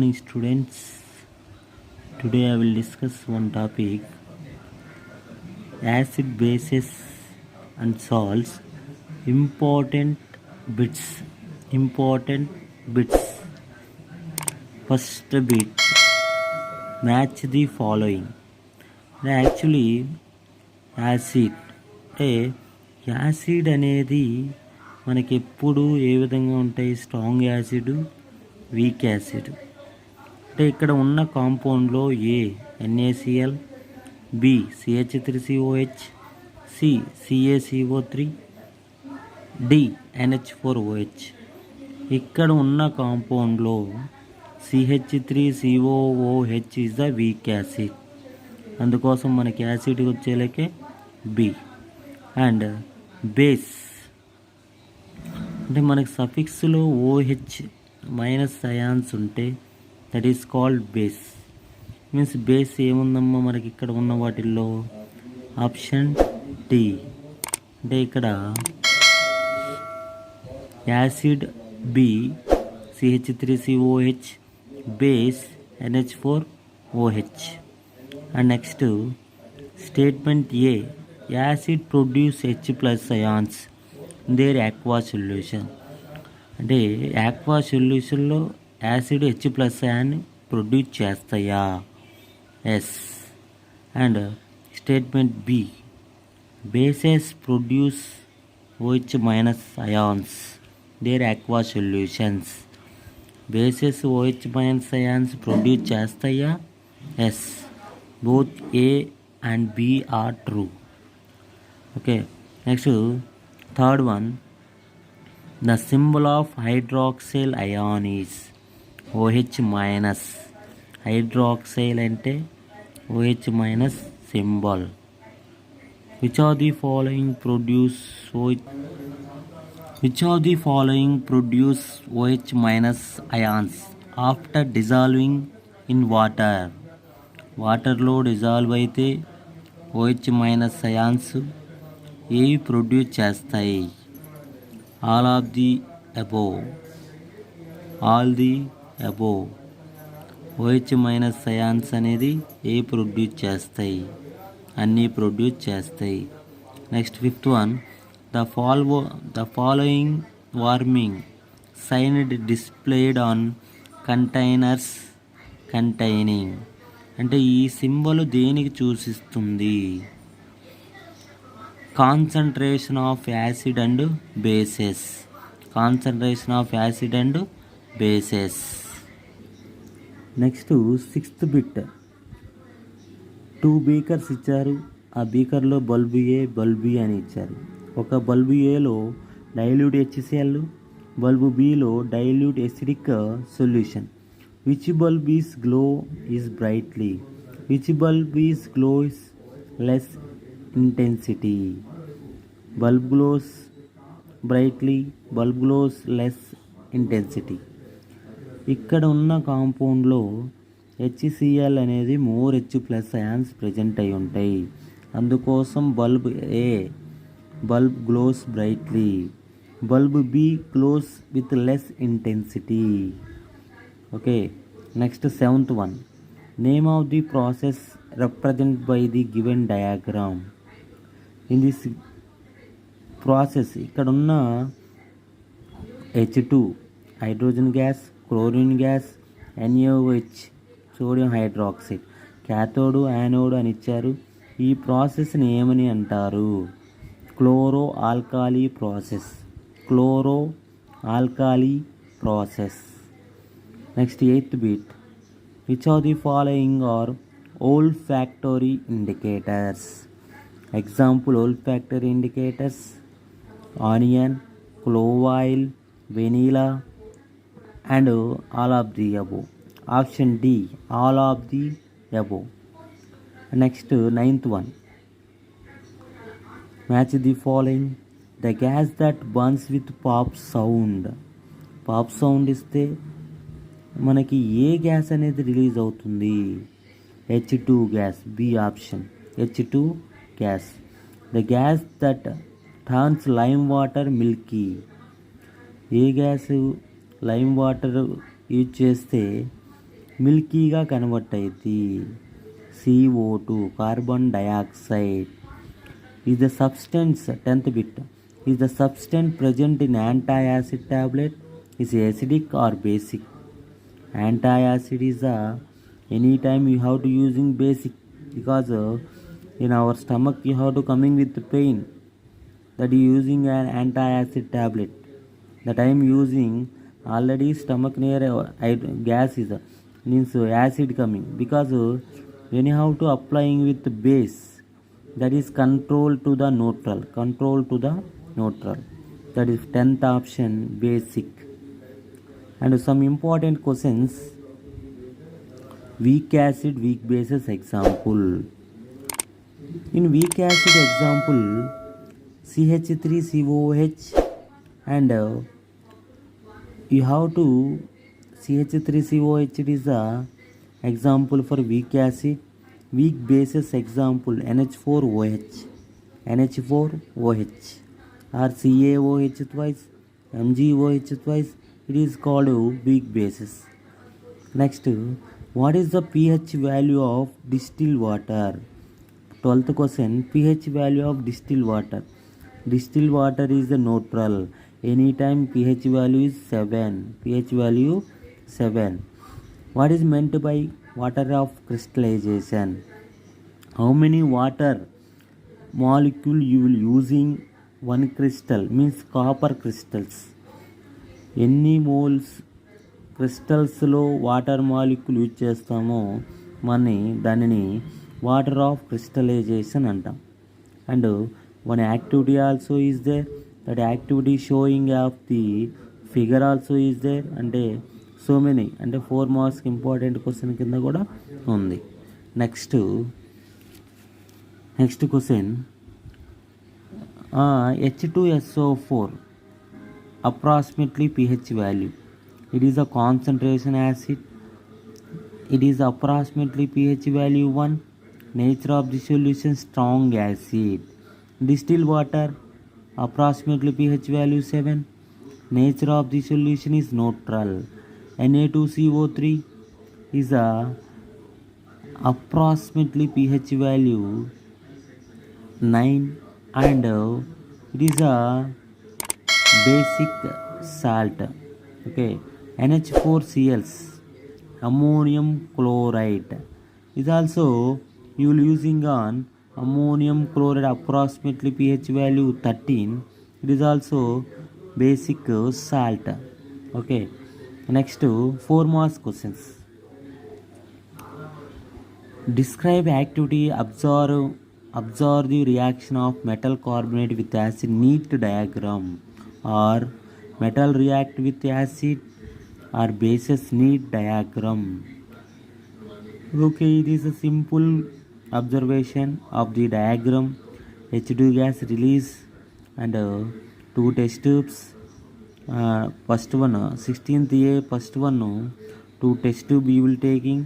morning, students. Today I will discuss one topic: acid, bases and salts. Important bits. Important bits. First bit: match the following. Actually, acid అంటే acid అనేది మనకి ఎప్పుడు ఏ విధంగా ఉంటాయి? Strong acid, weak acid. అంటే ఇక్కడ ఉన్న కాంపౌండ్లో A NaCl, B CH3COH, C CaCO3, D NH4OH. ఇక్కడ ఉన్న కాంపౌండ్లో CH3COOH is the week acid. అందుకోసం మనకి యాసిడ్ వచ్చేలకే బి. అండ్ బేస్ అంటే మనకి సఫిక్స్లో OH మైనస్ అయాన్స్ ఉంటే that is called base. Means base ఏముందమ్మా మనకి ఇక్కడ ఉన్న వాటిల్లో? Option D. అంటే ఇక్కడ acid B CH3COH, base NH4OH. And next statement A, acid produce H+ ions their aqua solution. అంటే ఆక్వా సొల్యూషన్లో యాసిడ్ H+ అయాన్ ప్రొడ్యూస్ చేస్తాయా? Yes. And statement B, bases produce OH- ions their aqua solutions. Bases OH- ions produce చేస్తాయా? Yes. Both A and B are true. Okay, next third one, the symbol of hydroxyl ion is OH-. Hydroxyl అంటే OH- symbol. Which of the following produce OH- ions after dissolving in water? వాటర్లో dissolve అయితే OH- ions ఏవి produce చేస్తాయి? All the above. OH- ions అనేది ఏ produce చేస్తాయి? అన్నీ produce చేస్తాయి. Next fifth one, the following warning sign displayed on containers containing. అంటే ఈ సింబల్ దేనికి సూచిస్తుంది? Concentration of acid and bases. Next sixth bit, 2 beakers ఇచ్చారు. ఆ బీకర్లో బల్బు ఏ, బల్బు బి అని ఇచ్చారు. ఒక బల్బు ఏలో dilute HCl, bulb below dilute acidic solution. Which bulb is glow is brightly? Which bulb is glows less intensity? Bulb glows brightly, bulb glows less intensity. ఇక్కడ ఉన్న కాంపౌండ్లో HCl అనేది more H+ ions present అయి ఉంటాయి. అందుకోసం bulb A, bulb glows brightly. Bulb B glows with less intensity. Okay, next seventh one, name of the process represent by the given diagram. In this process ఇక్కడ ఉన్న H2 hydrogen gas, chlorine gas, NaOH sodium hydroxide, cathode anode అని ఇచ్చారు. ఈ ప్రాసెస్ని ఏమని అంటారు? Chloro alkali process. Next eighth bit, which of the following are olfactory indicators? Example olfactory indicators: onion, clove oil, vanilla and all of the above. Option D, all of the above. Next ninth one, match the following. The gas that burns with pop sound ఇస్తే మనకి ఏ gas అనేది release అవుతుంది? H2 gas. B option, H2 gas. The gas that turns lime water milky. ఏ gas lime water use చేస్తే మిల్కీగా convert అవుతుంది. CO2 carbon dioxide is the substance 10th bit is the substance present in anti-acid tablet is acidic or basic. Anti-acid is anytime you have to using basic because in our stomach you have to coming with pain that you using an anti-acid tablet. That I am using already stomach near gas is means acid coming because when you have to applying with base that is control to the neutral that is 10th option basic. And some important questions: weak acid weak bases example. In weak acid example CH3COOH and you have to CH3COOH it is a example for weak acid. Weak bases example NH4OH or CaOH twice MgOH twice, it is called weak bases. Next, what is the pH value of distilled water? 12th question, pH value of distilled water. Distilled water is the neutral. Anytime pH value is 7. What is meant by water of crystallization? How many water molecule you will using one crystal means copper crystals. ఎన్ని moles క్రిస్టల్స్లో water molecule use చేస్తామో దానిని water of crystallisation అంటాం. And one activity also is there, that activity showing of the figure also is there. అంటే so many అంటే 4 marks important question కింద కూడా ఉంది. Next question H2SO4 approximately pH value. It is a concentration acid. It is approximately pH value 1. Nature of the solution strong acid. Distilled water approximately pH value 7. Nature of the solution is neutral. Na2CO3 is a approximately pH value 9 and it is a basic salt. Okay, NH4Cl ammonium chloride is also you will using on ammonium chloride approximately pH value 13. It is also basic salt. Okay, next 4 marks questions. Describe activity observe the reaction of metal carbonate with acid neat diagram, or metal react with acid or bases neat diagram. Okay, it is a simple observation of the diagram. H2 gas release and 2 test tubes. First one 16th A, first one 2 test tube you will taking.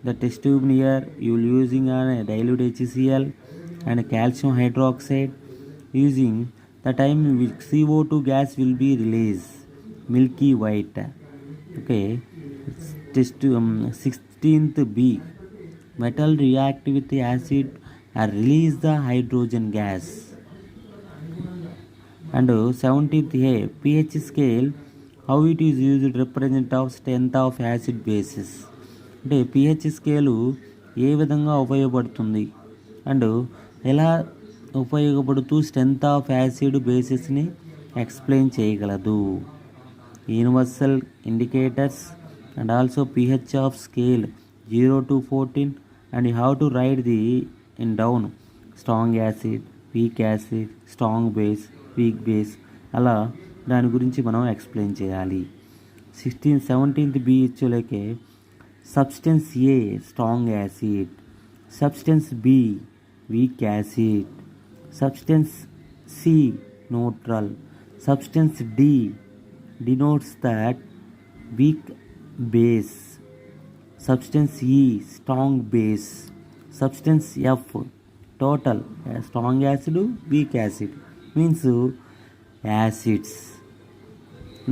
The test tube near you will using a dilute HCl and calcium hydroxide. Using the time CO2 gas will be released milky white. Okay, test 16th B, metal react with the acid and release the hydrogen gas. And 17th A, pH scale how it is used represent of strength of acid bases. అంటే pH scale ఏ విధంగా ఉపయోగపడుతుంది and ఎలా ఉపయోగపడుతూ strength of acid బేసిస్ని explain చేయగలదు. Universal indicators and also pH of scale 0 to 14 and you have to write the in down strong acid, weak acid, strong base, weak base, అలా దాని గురించి మనం explain చేయాలి. 17th B ఇచ్చులకే substance A strong acid, substance B weak acid, substance C neutral, substance D denotes that weak base, substance E strong base, substance F total strong acid weak acid means acids.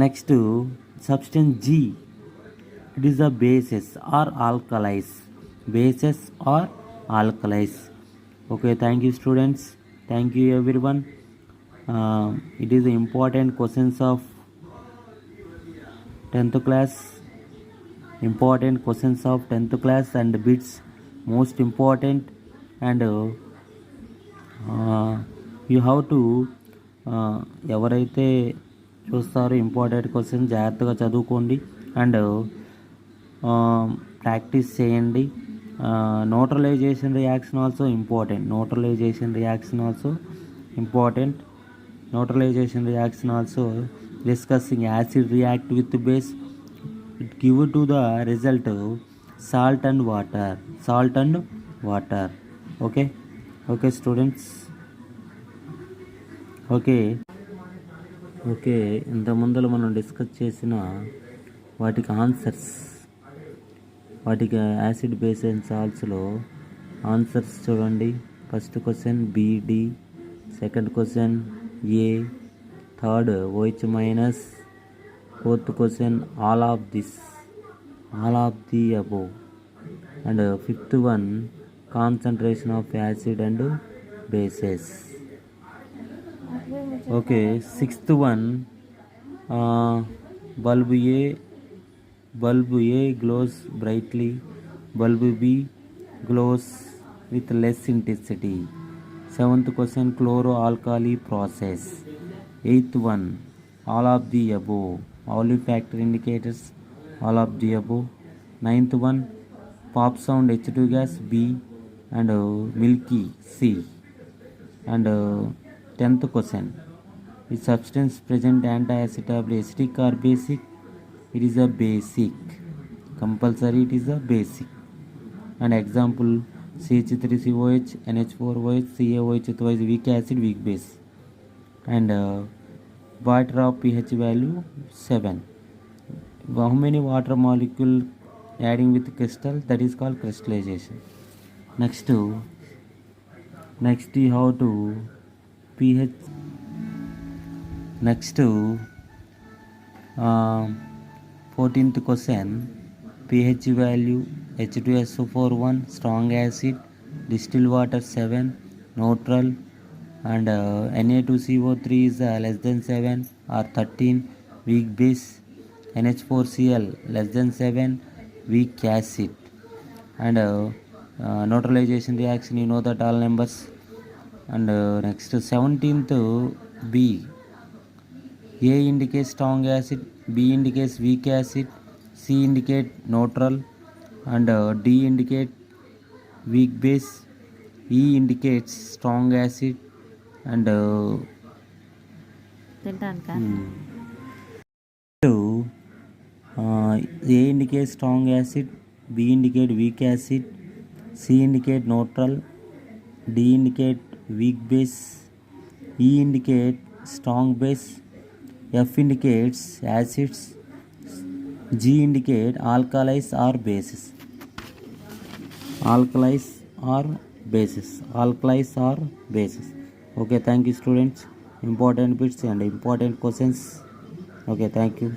Next substance G It is the bases or alkalis. Bases or alkalis. Okay, thank you students. Thank you everyone. It is important questions of 10th class. Important questions of 10th class and bits most important, and you have to ఎవరైతే చూస్తారో important question జాగ్రత్తగా చదువుకోండి and practice చేయండి. Neutralisation reaction also important. Neutralisation reaction also important. Neutralisation reaction also discussing acid react with base. It give to the result salt and water. Okay students. Okay ఇంత ముందర మనం discuss చేసిన వాటికి answers, వాటికి acid base and సాల్ట్స్లో answers చూడండి. First question B D, second question A, third OH minus, fourth question all of the above, and fifth one concentration of acid and bases. Okay, sixth one bulb A glows brightly, bulb B glows with less intensity. Seventh question chloro-alkali process. Eighth one all of the above, olfactor indicators, all of the above. Ninth one pop sound H2 gas B and milky C. And 10th question is substance present anti-acetable acidic or basic? It is a basic, compulsory it is a basic. And example CH3COH, NH4OH, CaOH twice weak acid, weak base. And water of pH value 7. How many water molecule adding with crystal? That is called crystallization. Next how to pH. Next 14th question pH value H2SO41 strong acid, distilled water 7 neutral, and Na2CO3 is less than 7 or 13 weak base, NH4Cl less than 7 weak acid. And neutralization reaction, you know that all numbers. And next 17th B, A indicates strong acid, B indicates weak acid, C indicate neutral, and D indicate weak base, E indicates strong acid, and A indicates strong acid, B indicate weak acid, C indicate neutral, D indicate weak base, E indicate strong base, F indicates acids, G indicate alkalis or bases. Alkalis or bases. Okay, thank you students. Important bits and important questions. Okay, thank you.